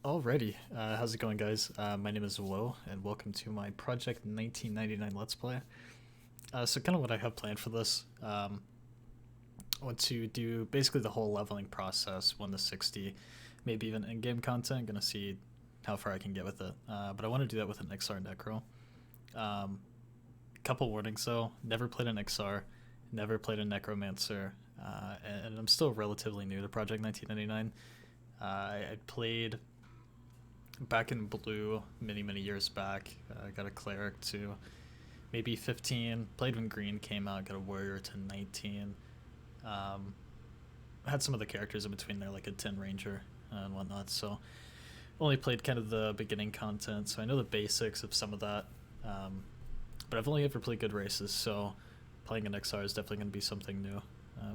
Alrighty, how's it going, guys? My name is Woe, and welcome to my Project 1999 Let's Play. So kind of what I have planned for this, I want to do basically the whole leveling process, 1 to 60, maybe even in-game content. Gonna see how far I can get with it, but I want to do that with an Iksar Necro. Couple warnings though, never played an Iksar, never played a Necromancer, and I'm still relatively new to Project 1999. I played back in blue many years back. I got a cleric to maybe 15, played when green came out, got a warrior to 19. Had some of the characters in between there, like a 10 ranger and whatnot, so only played kind of the beginning content, so I know the basics of some of that, but I've only ever played good races, so playing an XR is definitely going to be something new,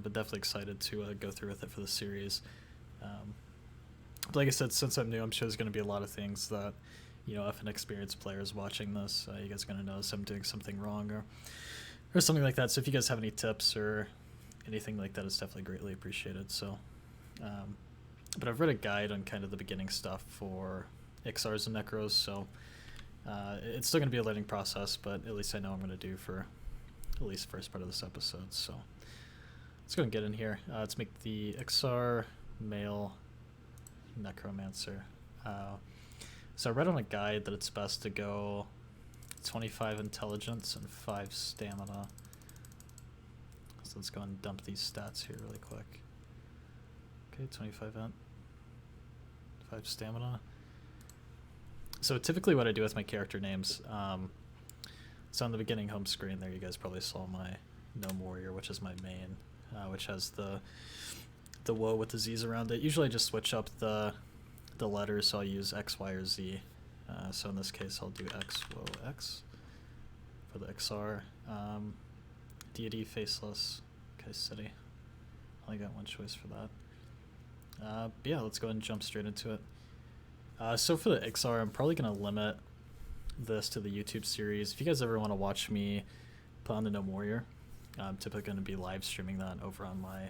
but definitely excited to go through with it for the series. But like I said, since I'm new, I'm sure there's going to be a lot of things that, you know, if an experienced player is watching this, you guys are going to notice I'm doing something wrong or something like that. So if you guys have any tips or anything like that, it's definitely greatly appreciated. So, but I've read a guide on kind of the beginning stuff for Iksars and Necros, so it's still going to be a learning process, but at least I know I'm going to do for at least the first part of this episode. So let's go and get in here. Let's make the Iksar male Necromancer. So I read on a guide that it's best to go 25 intelligence and 5 stamina. So let's go and dump these stats here really quick. Okay, 25 int, 5 stamina. So typically what I do with my character names, so on the beginning home screen there you guys probably saw my Gnome Warrior, which is my main, which has the woe with the Z's around it. Usually I just switch up the letters, so I'll use X, Y, or Z. So in this case I'll do X, woe, X for the XR. Deity, faceless, okay, city. Only got one choice for that. But yeah, let's go ahead and jump straight into it. So for the XR, I'm probably going to limit this to the YouTube series. If you guys ever want to watch me put on the Gnome Warrior, I'm typically going to be live streaming that over on my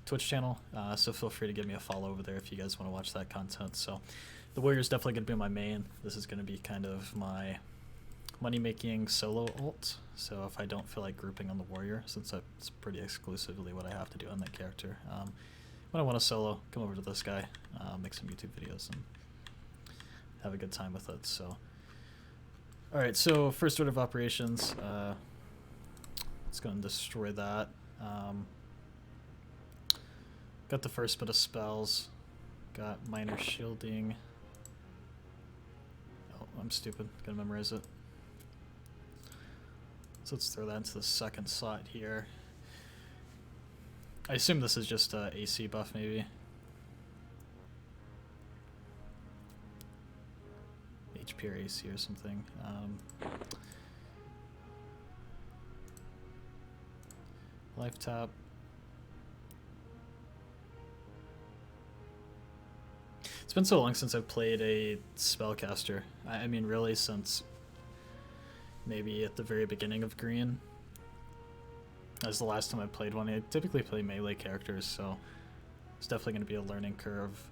Twitch channel, so feel free to give me a follow over there if you guys want to watch that content. So the Warrior is definitely going to be my main. This is going to be kind of my money-making solo ult, so if I don't feel like grouping on the Warrior, since that's pretty exclusively what I have to do on that character, when I want to solo, come over to this guy, make some YouTube videos, and have a good time with it. So alright, so first order of operations, let's go and destroy that. Got the first bit of spells. Got minor shielding. Oh, I'm stupid. Gotta memorize it. So let's throw that into the second slot here. I assume this is just a AC buff, maybe. HP or AC or something. Life tap. It's been so long since I've played a spellcaster. I mean, really, since maybe at the very beginning of Green. That's the last time I played one. I typically play melee characters, so it's definitely going to be a learning curve.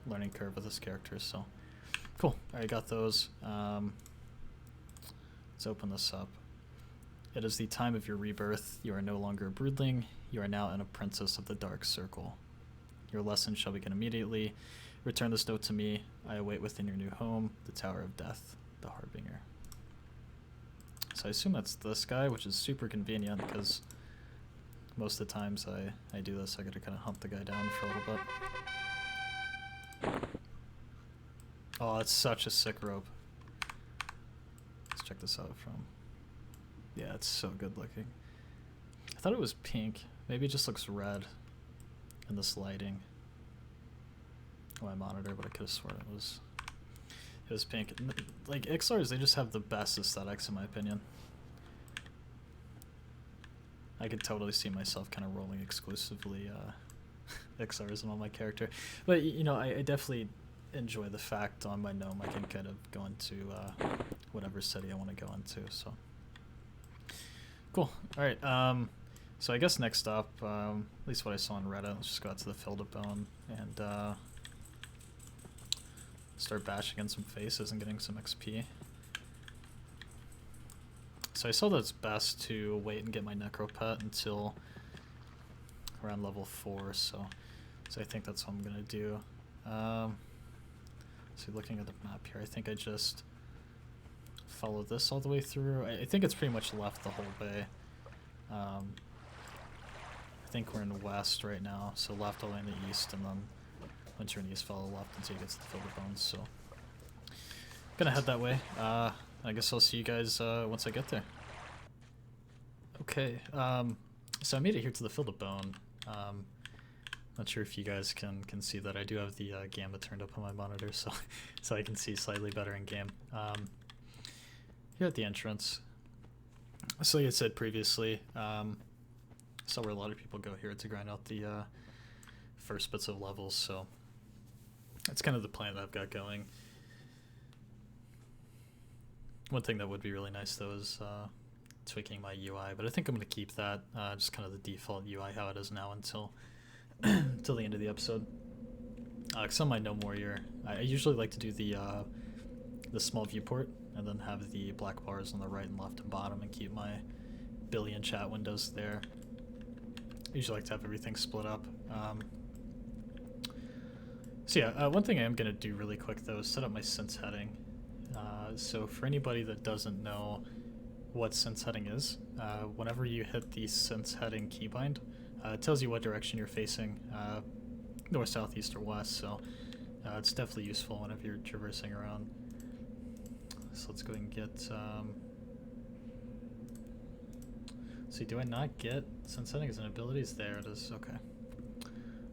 Learning curve with this character, so cool. Alright, got those. Let's open this up. It is the time of your rebirth. You are no longer a broodling. You are now an apprentice of the Dark Circle. Your lesson shall begin immediately. Return this note to me. I await within your new home, the Tower of Death, the Harbinger. So I assume that's this guy, which is super convenient because most of the times I do this, I gotta kind of hunt the guy down for a little bit. Oh, that's such a sick rope. Let's check this out from... Yeah, it's so good looking. I thought it was pink. Maybe it just looks red in this lighting on my monitor, but I could have sworn it was pink. Like, Iksars, they just have the best aesthetics in my opinion. I could totally see myself kind of rolling exclusively Iksars on my character. But, you know, I definitely enjoy the fact on my gnome I can kind of go into whatever city I want to go into, so. Cool. All right. So I guess next up, at least what I saw on Reddit, let's just go out to the field of bone and start bashing in some faces and getting some XP. So I saw that it's best to wait and get my Necro Pet until around level 4, so I think that's what I'm gonna do. So looking at the map here, I think I just follow this all the way through. I think it's pretty much left the whole way. I think we're in the west right now, so left all the way in the east, and then once you're in the east, follow left until you get to the field of bones. So gonna head that way. I guess I'll see you guys once I get there. Okay, so I made it here to the field of bone. Not sure if you guys can see that. I do have the gamma turned up on my monitor, so I can see slightly better in game. Here at the entrance. So like I said previously, saw where a lot of people go here to grind out the first bits of levels, so that's kind of the plan that I've got going. One thing that would be really nice though is tweaking my UI, but I think I'm going to keep that just kind of the default UI how it is now until until the end of the episode. Some might know more here. I usually like to do the small viewport and then have the black bars on the right and left and bottom and keep my billion chat windows there. I usually like to have everything split up. So yeah, one thing I am going to do really quick though is set up my sense heading. So for anybody that doesn't know what sense heading is, whenever you hit the sense heading keybind, it tells you what direction you're facing, north, south, east, or west, so it's definitely useful whenever you're traversing around. So let's go ahead and get, see, do I not get sense heading as an abilities? There it is, okay.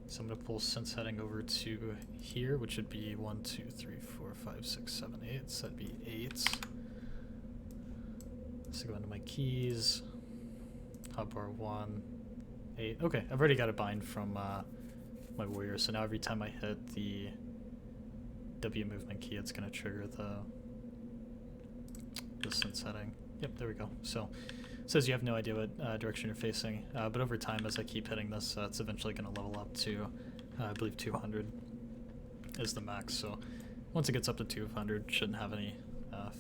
So I'm going to pull sense heading over to here, which would be 1, 2, 3, 4, 5, 6, 7, 8. So that'd be 8. So go into my keys, hotbar 1, 8. Okay, I've already got a bind from my warrior, so now every time I hit the W movement key, it's going to trigger the sense heading. Yep, there we go. So it says you have no idea what direction you're facing, but over time, as I keep hitting this, it's eventually going to level up to, I believe 200 is the max. So once it gets up to 200, shouldn't have any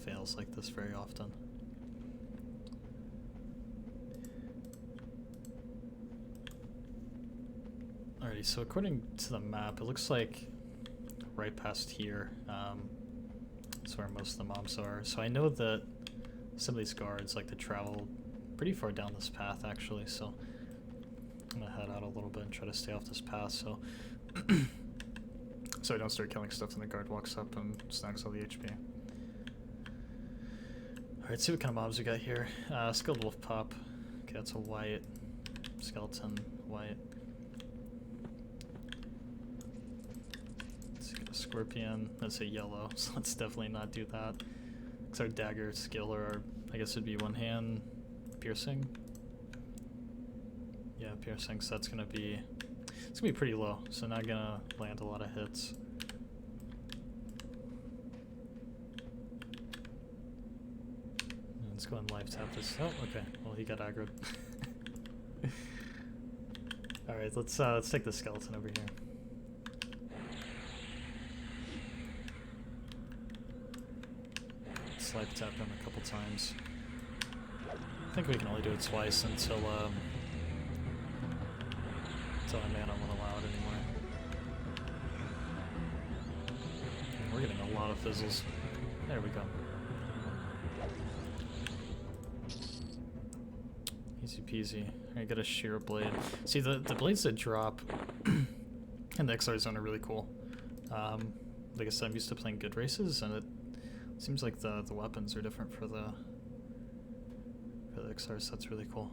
fails like this very often. Alrighty, so according to the map, it looks like right past here, that's where most of the mobs are. So I know that some of these guards like to travel pretty far down this path actually, so I'm gonna head out a little bit and try to stay off this path so so I don't start killing stuff and the guard walks up and snacks all the HP. Alright, see what kind of mobs we got here. Skilled wolf pup. Okay, that's a white. Skeleton, white. Let's get a scorpion. That's a yellow, so let's definitely not do that. Because our dagger skill, or I guess it'd be one hand piercing. Yeah, piercing, so that's gonna be, it's gonna be pretty low, so not gonna land a lot of hits. Let's go and live tap this. Oh, okay. Well, he got aggroed. All right, let's take the skeleton over here. Let's live tap him a couple times. I think we can only do it twice until my mana won't allow it anymore. We're getting a lot of fizzles. There we go. Easy peasy. I got a shear blade. See, the blades that drop in the Iksar zone are really cool. Like I said, I'm used to playing good races, and it seems like the weapons are different for the Iksar, so that's really cool.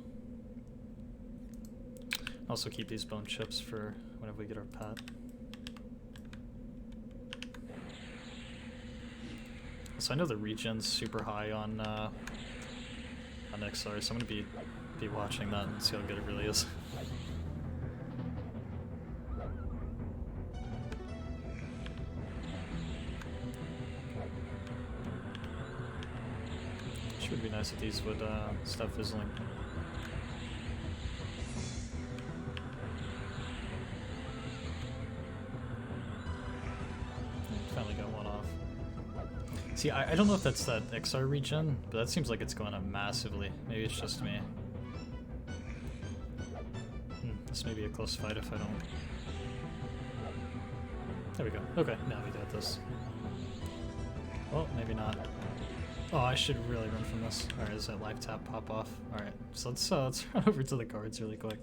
Also keep these bone chips for whenever we get our pet. So I know the regen's super high on Iksar, so I'm gonna be watching that and see how good it really is. Would be nice if these would stop fizzling. See, I don't know if that's that Iksar regen, but that seems like it's going up massively. Maybe it's just me. This may be a close fight if I don't... There we go. Okay, now we got this. Oh, maybe not. Oh, I should really run from this. Alright, does that live tap pop off? Alright, so let's run over to the guards really quick.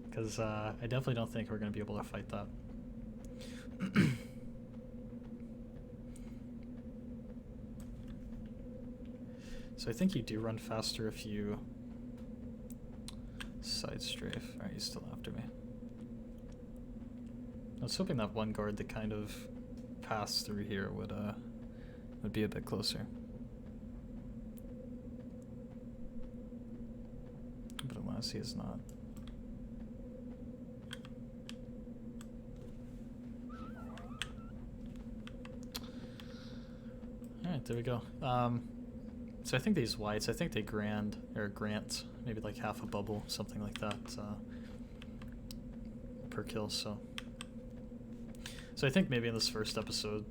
Because I definitely don't think we're going to be able to fight that. So I think you do run faster if you side strafe. Alright, he's still after me. I was hoping that one guard that kind of passed through here would be a bit closer. But alas, he is not. Alright, there we go. So I think these whites, I think they grant maybe like half a bubble, something like that, per kill, so I think maybe in this first episode,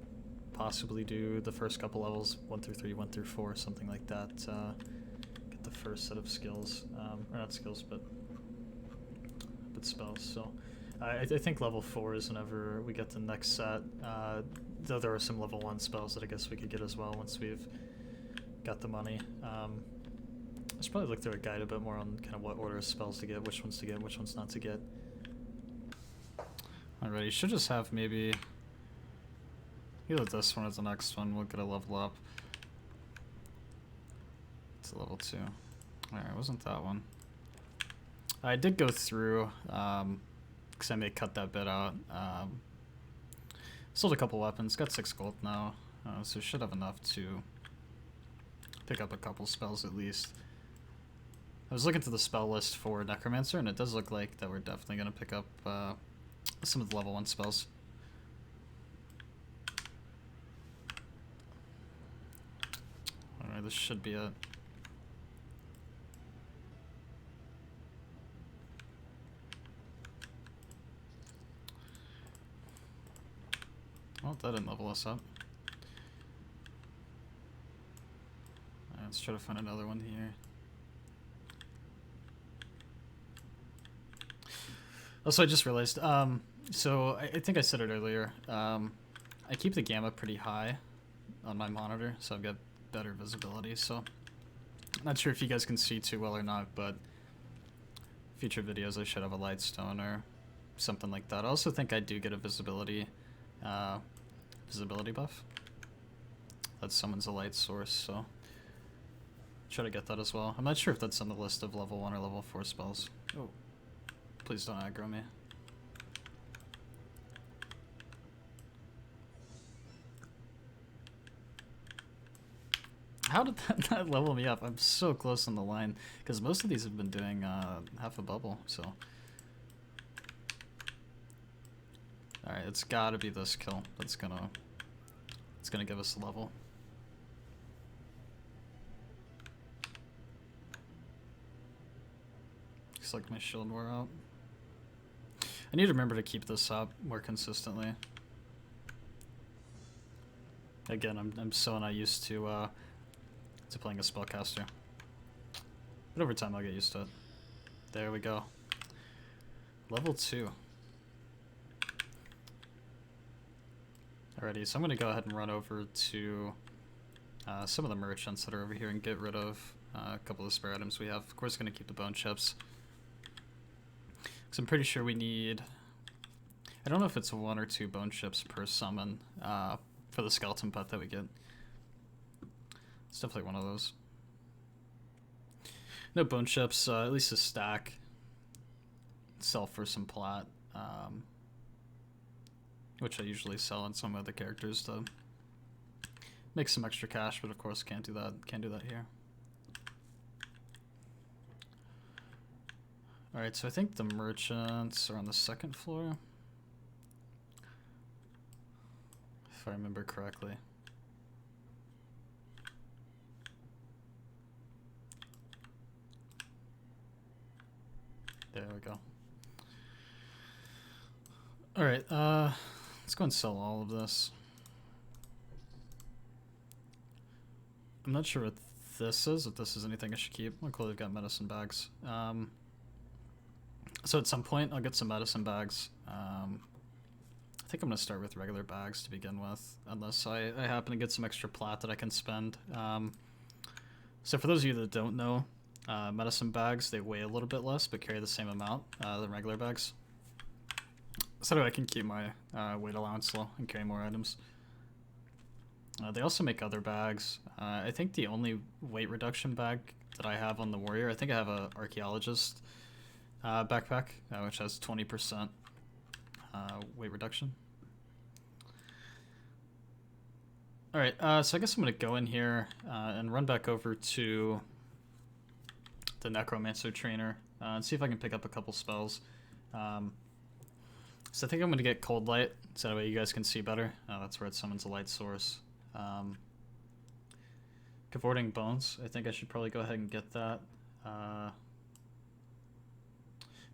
possibly do the first couple levels, 1 through 3, 1 through 4, something like that, get the first set of skills, or not skills, but spells, so I think level 4 is whenever we get the next set, though there are some level 1 spells that I guess we could get as well once we've got the money. I should probably look through a guide a bit more on kind of what order of spells to get, which ones not to get. Alright, you should just have maybe either this one or the next one. We'll get a level up. It's a level 2. Alright, wasn't that one. I did go through, because I may cut that bit out. Sold a couple weapons, got 6 gold now, so should have enough to pick up a couple spells at least. I was looking through the spell list for Necromancer, and it does look like that we're definitely going to pick up some of the level 1 spells. Alright, this should be it. Well, that didn't level us up. Let's try to find another one here. Also, I just realized, so I think I said it earlier, I keep the gamma pretty high on my monitor, so I've got better visibility, so I'm not sure if you guys can see too well or not, but future videos I should have a light stone or something like that. I also think I do get a visibility buff. That summons a light source, so try to get that as well. I'm not sure if that's on the list of level 1 or level 4 spells. Oh, please don't aggro me. How did that not level me up? I'm so close on the line, because most of these have been doing half a bubble, so. Alright, it's gotta be this kill that's gonna give us a level. Looks like my shield wore out. I need to remember to keep this up more consistently. Again, I'm so not used to playing a spellcaster. But over time I'll get used to it. There we go. Level 2. Alrighty, so I'm gonna go ahead and run over to some of the merchants that are over here and get rid of a couple of spare items we have. Of course, gonna keep the bone chips. So I'm pretty sure we need, I don't know if it's 1 or 2 bone chips per summon for the skeleton pet that we get. It's definitely one of those. No bone chips, at least a stack. Sell for some plat, which I usually sell on some other characters to make some extra cash, but of course can't do that here. Alright, so I think the merchants are on the 2nd floor, if I remember correctly. There we go. Alright, let's go and sell all of this. I'm not sure what this is, if this is anything I should keep. Oh, cool, they've got medicine bags. So at some point, I'll get some medicine bags. I think I'm going to start with regular bags to begin with, unless I happen to get some extra plat that I can spend. So for those of you that don't know, medicine bags, they weigh a little bit less, but carry the same amount than regular bags. So that I can keep my weight allowance low and carry more items. They also make other bags. I think the only weight reduction bag that I have on the warrior, I think I have a archaeologist backpack, which has 20% weight reduction. Alright, so I guess I'm going to go in here and run back over to the Necromancer trainer and see if I can pick up a couple spells. So I think I'm going to get Cold Light, so that way you guys can see better. That's where it summons a light source. Cavorting Bones, I think I should probably go ahead and get that.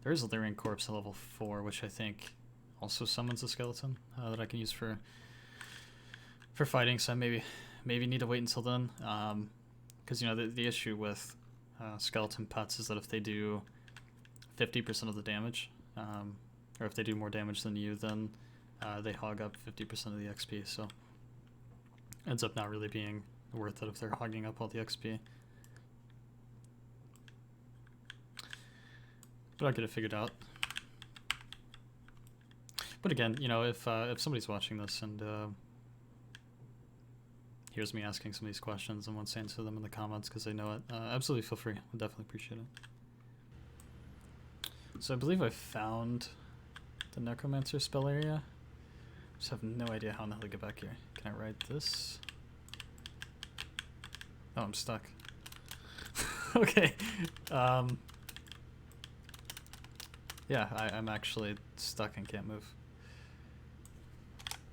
There is a Lyrian Corpse at level 4, which I think also summons a skeleton that I can use for fighting, so I maybe need to wait until then. Because, you know, the issue with skeleton pets is that if they do 50% of the damage, or if they do more damage than you, then they hog up 50% of the XP, so ends up not really being worth it if they're hogging up all the XP. But I'll get it figured out. But again, you know, if somebody's watching this and hears me asking some of these questions and wants to answer them in the comments because they know it, absolutely feel free. I'd definitely appreciate it. So I believe I found the Necromancer spell area. Just have no idea how in the hell to get back here. Can I ride this? Oh, I'm stuck. Okay. Yeah, I'm actually stuck and can't move.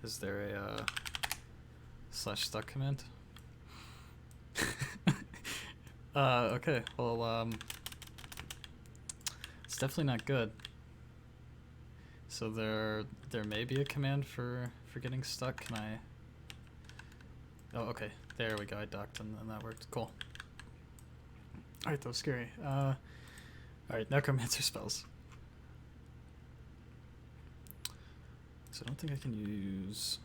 Is there a /stuck command? Okay, well, it's definitely not good. So there may be a command for getting stuck. Can I? Oh, okay. There we go. I docked and that worked. Cool. All right, that was scary. All right, Necromancer spells. So I don't think I can use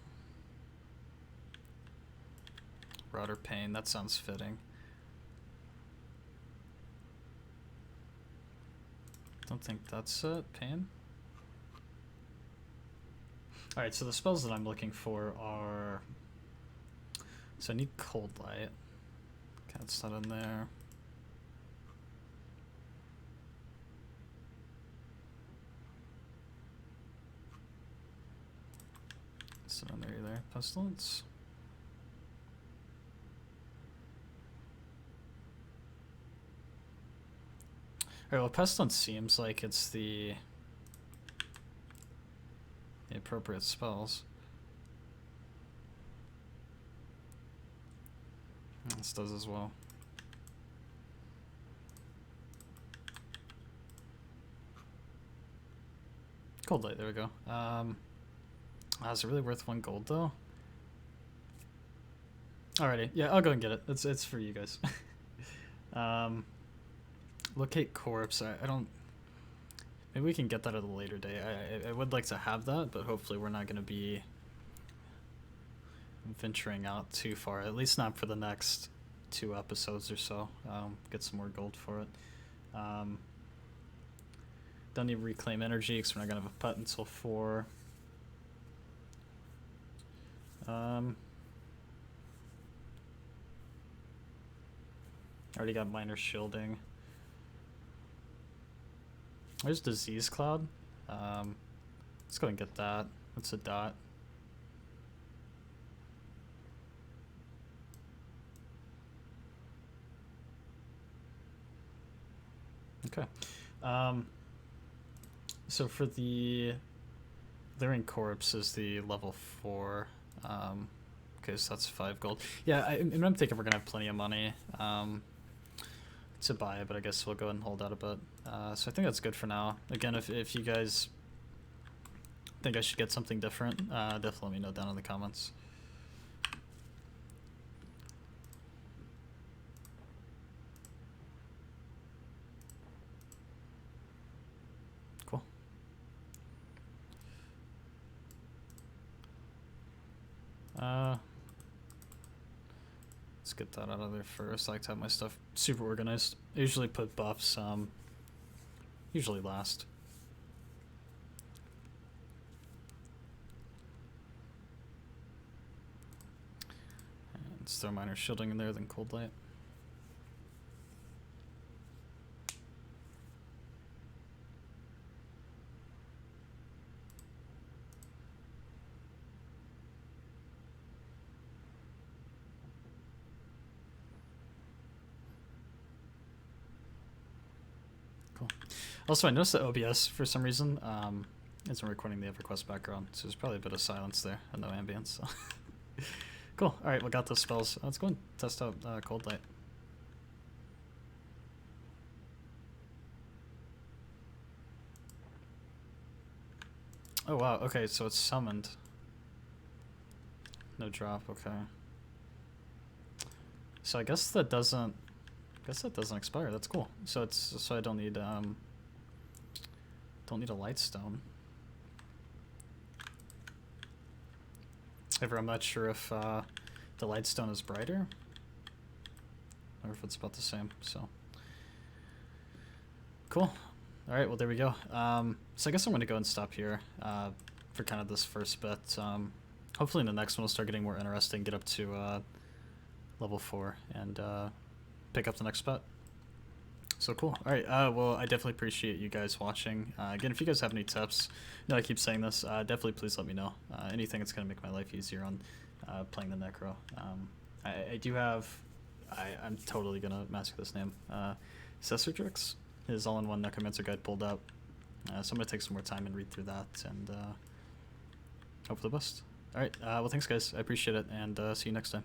Rot or Pain. That sounds fitting. Don't think that's it. Pain. Alright, so the spells that I'm looking for are... So I need Cold Light. Okay, that's not in there. It's not in there either. Pestilence. Alright, well, Pestilence seems like it's the appropriate spells. This does as well. Cold Light, there we go. Is it really worth 1 gold though? Alrighty, yeah, I'll go and get it. It's for you guys. Locate corpse. I don't. Maybe we can get that at a later day. I would like to have that, but hopefully we're not going to be venturing out too far. At least not for the next 2 episodes or so. Get some more gold for it. Don't need reclaim energy because we're not going to have a pet until 4. Already got minor shielding. There's Disease Cloud. Let's go and get that. That's a dot. Okay. So for the Lyrian Corpse is the level 4. Okay, so that's 5 gold. Yeah, I'm thinking we're gonna have plenty of money to buy it, but I guess we'll go ahead and hold out a bit. So I think that's good for now. Again, if you guys think I should get something different, definitely let me know down in the comments. Let's get that out of there first. I like to have my stuff super organized. I usually put buffs, usually last. And let's throw minor shielding in there, then cold light. Also, I noticed that OBS, for some reason, isn't recording the Everquest background, so there's probably a bit of silence there and no ambience. So. Cool. All right, we got those spells. Let's go and test out Cold Light. Oh wow. Okay, so it's summoned. No drop. Okay. So I guess that doesn't. Expire. That's cool. So I don't need a light stone. However, I'm not sure if the light stone is brighter or if it's about the same. So cool. All right. Well, there we go. So I guess I'm gonna go and stop here for kind of this first bit. Hopefully, in the next one, we'll start getting more interesting. Get up to level 4 and pick up the next spot. So cool. All right. Well, I definitely appreciate you guys watching. Again, if you guys have any tips, I keep saying this, definitely please let me know. Anything that's going to make my life easier on playing the Necro. I do have, I'm totally going to master this name. Cessadrix, his all-in-one Necromancer guide pulled up. So I'm going to take some more time and read through that and hope for the best. All right. Well, thanks guys. I appreciate it and see you next time.